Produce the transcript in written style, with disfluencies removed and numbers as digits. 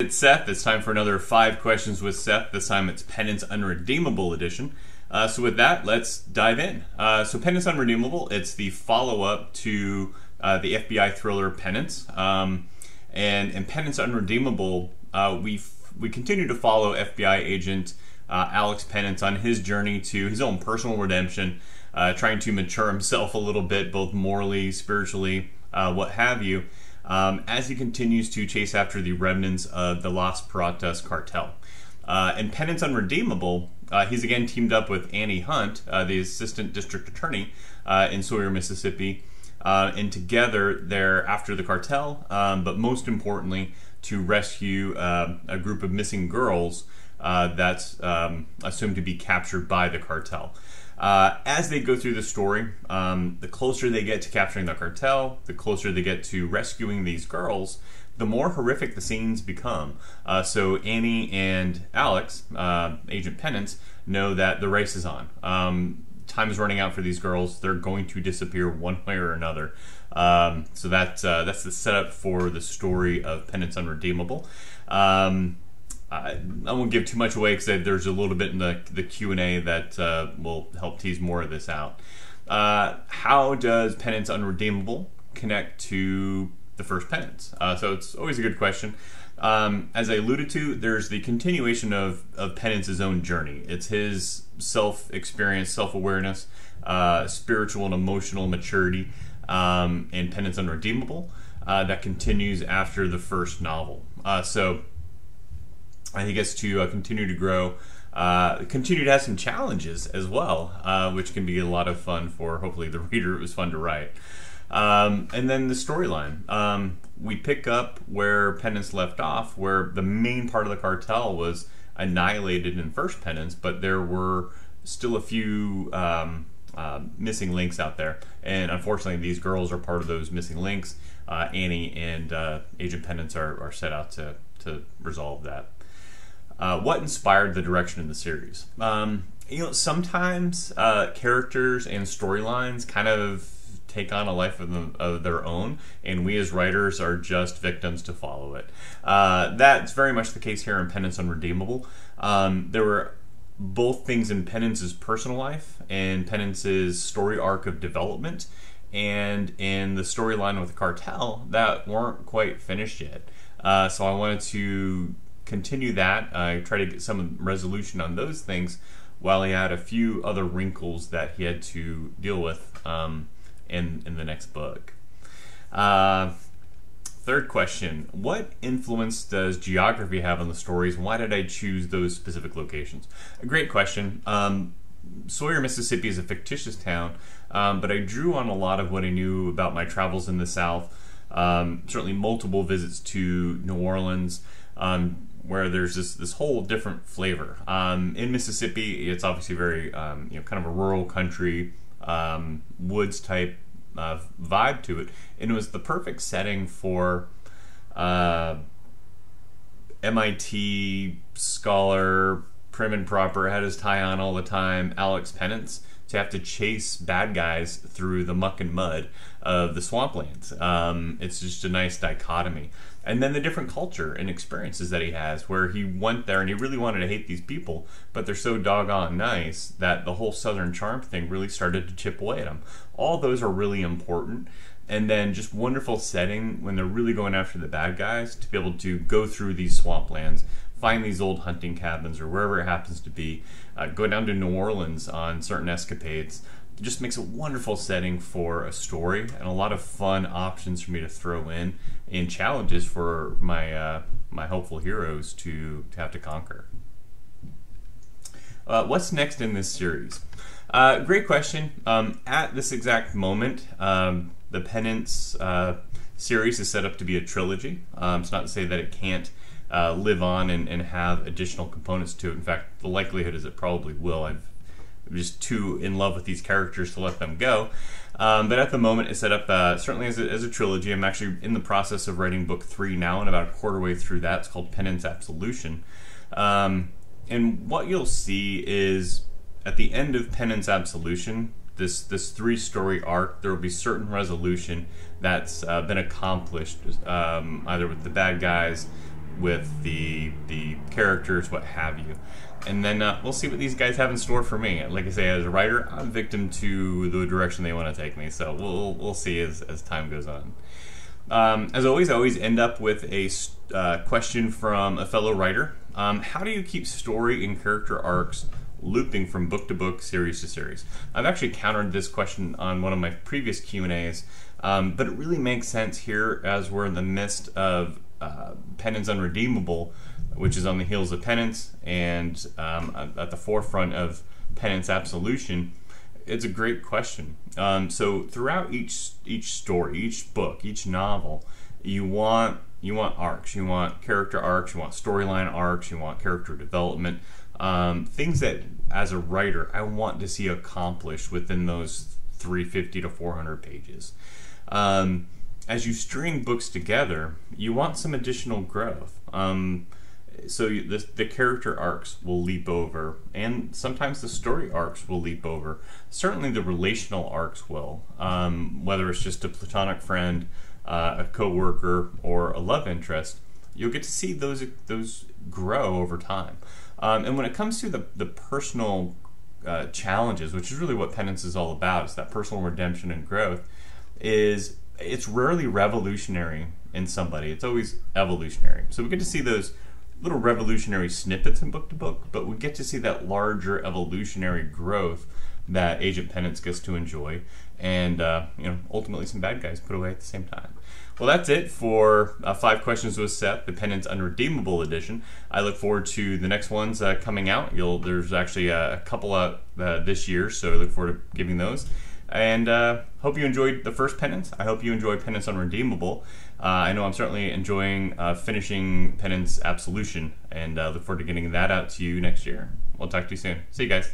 It's Seth. It's time for another 5 questions with Seth. This time it's Penance Unredeemable edition. So with that, let's dive in. So Penance Unredeemable, it's the follow-up to the FBI thriller Penance. And in Penance Unredeemable, we continue to follow FBI agent Alex Penance on his journey to his own personal redemption, trying to mature himself a little bit, both morally, spiritually, what have you, as he continues to chase after the remnants of the Las Piratas cartel. In Penance Unredeemable, he's again teamed up with Annie Hunt, the assistant district attorney in Sawyer, Mississippi, and together they're after the cartel, but most importantly, to rescue a group of missing girls that's assumed to be captured by the cartel. As they go through the story, the closer they get to capturing the cartel, the closer they get to rescuing these girls, the more horrific the scenes become. So Annie and Alex, Agent Penance, know that the race is on. Time is running out for these girls. They're going to disappear one way or another. So that's the setup for the story of Penance Unredeemable. I won't give too much away because there's a little bit in the Q&A that will help tease more of this out. How does Penance Unredeemable connect to the first Penance? So it's always a good question. As I alluded to, there's the continuation of Penance's own journey. It's his self-experience, self-awareness, spiritual and emotional maturity in Penance Unredeemable that continues after the first novel. So he gets to continue to grow, continue to have some challenges as well, which can be a lot of fun for, hopefully, the reader. It was fun to write. And then the storyline. We pick up where Penance left off, where the main part of the cartel was annihilated in first Penance, but there were still a few missing links out there. And unfortunately, these girls are part of those missing links. Annie and Agent Penance are set out to resolve that. What inspired the direction of the series? Sometimes characters and storylines kind of take on a life of their own, and we as writers are just victims to follow it. That's very much the case here in Penance Unredeemable. There were both things in Penance's personal life and Penance's story arc of development, and in the storyline with the cartel that weren't quite finished yet. So I wanted to continue that. I try to get some resolution on those things while he had a few other wrinkles that he had to deal with in the next book. Third question, what influence does geography have on the stories, and why did I choose those specific locations? A great question. Sawyer, Mississippi is a fictitious town, but I drew on a lot of what I knew about my travels in the South. Certainly multiple visits to New Orleans, where there's this whole different flavor. In Mississippi, it's obviously very kind of a rural country, woods type vibe to it, and it was the perfect setting for MIT scholar, prim and proper, had his tie on all the time, Alex Penance, to have to chase bad guys through the muck and mud of the swamplands. It's just a nice dichotomy. And then the different culture and experiences that he has, where he went there and he really wanted to hate these people, but they're so doggone nice that the whole Southern charm thing really started to chip away at him. All those are really important. And then just wonderful setting when they're really going after the bad guys, to be able to go through these swamplands, find these old hunting cabins or wherever it happens to be, go down to New Orleans on certain escapades. It just makes a wonderful setting for a story and a lot of fun options for me to throw in and challenges for my my hopeful heroes to have to conquer. What's next in this series? Great question. At this exact moment, the Penance series is set up to be a trilogy. It's not to say that it can't live on and have additional components to it. In fact, the likelihood is it probably will. I'm just too in love with these characters to let them go. But at the moment, it's set up certainly as a trilogy. I'm actually in the process of writing book 3 now, and about a quarter way through that. It's called Penance Absolution. And what you'll see is at the end of Penance Absolution, this 3-story arc, there will be certain resolution that's been accomplished, either with the bad guys with the characters, what have you. And then we'll see what these guys have in store for me. Like I say, as a writer, I'm victim to the direction they want to take me. So we'll see as time goes on. As always, I always end up with a question from a fellow writer. How do you keep story and character arcs looping from book to book, series to series? I've actually countered this question on one of my previous Q&As, but it really makes sense here as we're in the midst of Penance Unredeemable, which is on the heels of Penance and at the forefront of Penance Absolution. It's a great question. So throughout each story, each book, each novel, you want arcs, you want character arcs, you want storyline arcs, you want character development, things that as a writer I want to see accomplished within those 350 to 400 pages. As you string books together, you want some additional growth. So the character arcs will leap over, and sometimes the story arcs will leap over. Certainly the relational arcs will, whether it's just a platonic friend, a co-worker, or a love interest. You'll get to see those grow over time. And when it comes to the personal challenges, which is really what Penance is all about, it's that personal redemption and growth, it's rarely revolutionary in somebody. It's always evolutionary. So we get to see those little revolutionary snippets in book to book, but we get to see that larger evolutionary growth that Agent Penance gets to enjoy, and ultimately some bad guys put away at the same time. Well, that's it for 5 Questions with Seth, the Penance Unredeemable edition. I look forward to the next ones coming out. There's actually a couple out this year, so I look forward to giving those. And hope you enjoyed the first Penance. I hope you enjoy Penance Unredeemable. I know I'm certainly enjoying finishing Penance Absolution, and look forward to getting that out to you next year. We'll talk to you soon. See you guys.